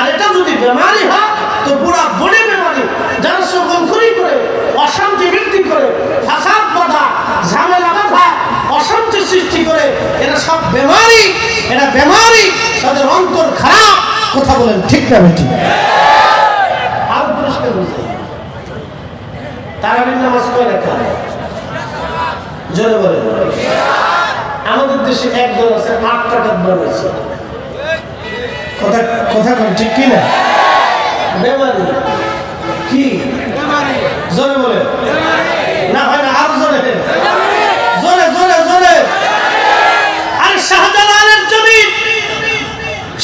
আর এটা যদি বেমারি হয় তো পুরা বডি বেমারি। যারা সকলখুরি করে, অশান্তি বৃদ্ধি করে, ফাসাদ বাঁধা, ঝামেলা বাঁধা, অশান্তি সৃষ্টি করে, এরা সব বেমারি। এটা বেমারি, তাদের অন্তর খারাপ। কথা বলেন ঠিক না বেটি? আর পরিষ্কার বুঝে তারাবির নামাজ কয় রাকাত? জোরে বলেন। আমাদের দেশে একদল আছে 8 রাকাত বানাইছে। কথা কোন ঠিক কি না? বেমারি কি? জোরে বলেন না হয় না, আর জোরে জোরে জোরে জোরে। আর শাহজালালের জমি,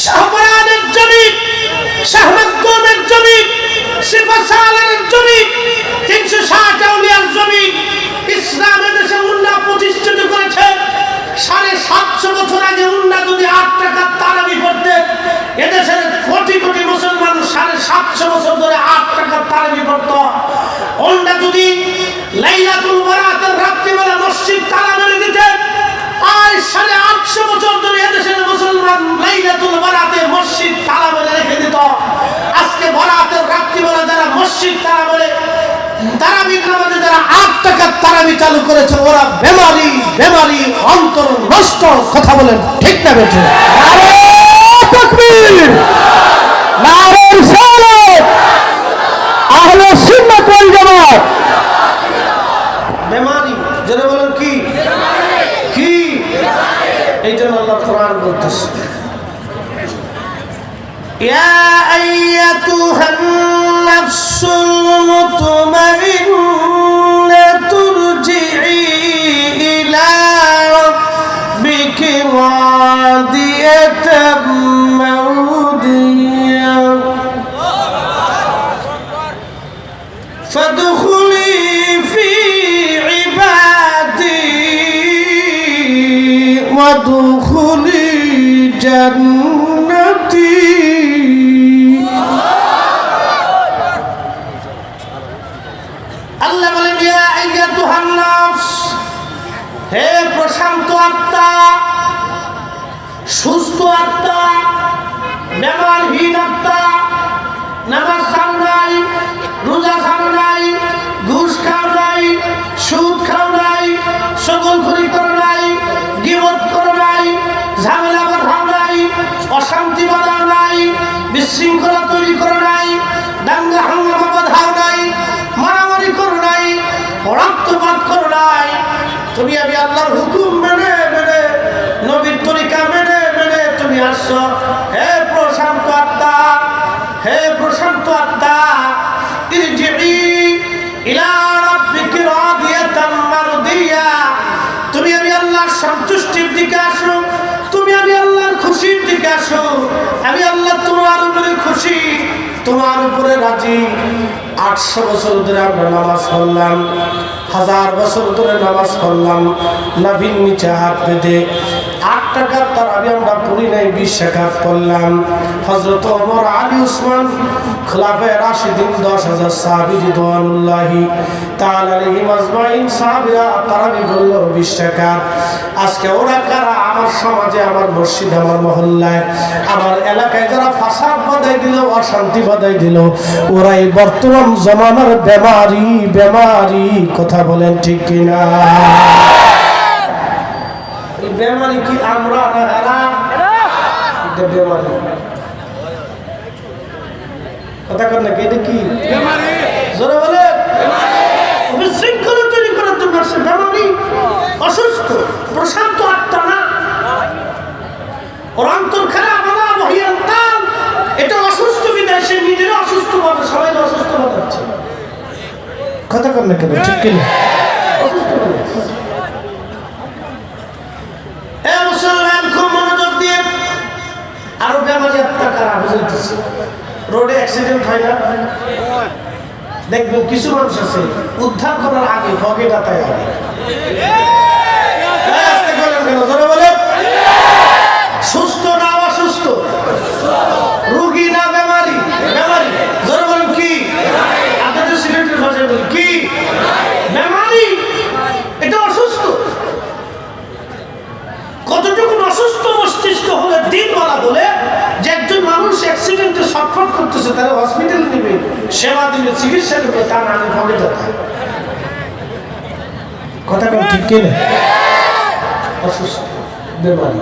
শাহবানের জমি, শাহমাকুমের জমি, সিফাসালের জমি, 360 আউলিয়ার জমি ইসলামের দেশে উন্নাহ প্রতিষ্ঠিত করেছে। 750 বছর আগে উন্নাহ যদি 8 রাকাত তারাবি পড়তে, এদেশের কোটি কোটি মুসলমান 750 বছর ধরে 8 রাকাত তারাবি পড়ত। উন্নাহ যদি লাইলাতুল বারাতের রাত্রিবেলা মসজিদ তালা মেরে দিতে, আর 850 বছর ধরে এদেশের মুসলমান লাইলাতুল বারাতে মসজিদ তালা মেরে রেখে দিত। আজকে বারাতের রাত্রিবেলা যারা মসজিদ তালা মেরে তারাবির নামাজে যারা 8 রাকাত তারাবি চালু করেছে, ওরা বেমারি বেমারি, অন্তর নষ্ট। কথা বলেন ঠিক না বেঠে? নারে তাকবীর, নারে রিসালাত, আহলে সুন্নাত ওয়াল জামাত। বেমারি, যারা বলেন কি কি? এই জন্য আল্লাহ কোরআন বলতেছে, ইয়া আইয়াতুহান নাফসুল মুতমাইন্নাতু রজিই ইলা রাব্বিকি রাদিয়াতাম মারদিয়া ফাদখুলি ফি ইবাদি ওয়াদখুলি জান্নাতি। আল্লাহ বলেন, ইয়া আইয়াতুহান নাফস, হে প্রশান্ত আত্মা, সুস্থ আত্মা, বেমারহীন আত্মা, নামাজ খাও নাই, রোজা খাও নাই, ঘুষ খাও নাই, সুদ খাও নাই, সকলখুরি করো নাই, গীবত করো নাই, ঝামেলা বাঁধাও নাই, অশান্তি বাঁধাও নাই, বিশৃঙ্খলা তৈরি করো নাই, দাঙ্গা হাঙ্গামা বাঁধাও নাই, মারামারি করো নাই, রক্তপাত করো নাই। তুমি আমি আল্লাহর হুকুম মেনে মেনে, নবীর তরিকা মেনে মেনে তুমি আসছো। হে প্রশান্ত আত্মা, হে প্রশান্ত আত্মা, ইরজিই ইলা রাব্বিকি রাদিয়াতাম মারদিয়া, তুমি আমি আল্লাহর সন্তুষ্টির দিকে আসো, তুমি আমি আল্লাহর খুশির দিকে আসো। আমি আল্লাহ তোমার উপরে খুশি, তোমার উপরে রাজি। 800 বছর ধরে আমরা নামাজ পড়লাম, 1000 বছর ধরে নামাজ পড়লাম, নাভির নিচে হাত বেঁধে 8 রাকাত তারাবি আমরা পড়ি নাই, 20 রাকাত পড়লাম। হযরত ওমর, আলী, উসমান, খোলাফায়ে রাশিদিন, 10,000 সাহাবী রিদওয়ানুল্লাহি তাআলা আলাইহিম আজমাইন, সাহাবীরা তারাবি পড়ল 20 রাকাত। আজকে ওরা কারা? আমার সমাজে, আমার মসজিদে, আমার মহল্লায়, আমার এলাকায় যারা ফাসাদ বাঁধাই দিল, অশান্তি বাঁধাই দিল, ওরাই বর্তমান জমানার বেমারি বেমারি। কথা বলেন ঠিক কিনা? এই বেমারি কি আমরা না এরা? এটা বেমারি। কথা কর না, এটা কি বেমারি? জোরে বলে। বিশৃঙ্খলা তৈরি করার জন্য সে বেমারি, অসুস্থ, প্রশান্ত আত্মা না, ওর অন্তর খারাপ, আলা বহিয়াল কাল। এটা অসুস্থ বিধায় সে নিজের অসুস্থ ভাবে সবাই অসুস্থ বানাচ্ছে। কথা কর না কেন? ঠিক কিনা? মুসলমান খুব মনোযোগ দিয়ে, আরো বেমারি আত্মা কারা বুঝাইতেছে। রোডে অ্যাক্সিডেন্ট হয় না? দেখবেন কিছু মানুষ আছে উদ্ধার করার আগে ভগে দাতায় আগে। সুস্থ না অসুস্থ, রোগী না বেমারি? বেমারি। ধরে বলেন কি? আপনাদের সিলেটের ভাষায় বলেন কি? বেমারি। এটা অসুস্থ। কতটুকু অসুস্থ মস্তিষ্ক হলে দিন বলা বলে যে একজন মানুষ অ্যাক্সিডেন্টে 7 করছে তারা হসপিটাল নেবে, সেবা দিবে, চিকিৎসা দেবে, তা না আমি পকেটে থাকে কথা ঠিক কিনা? অসুস্থ বেমারি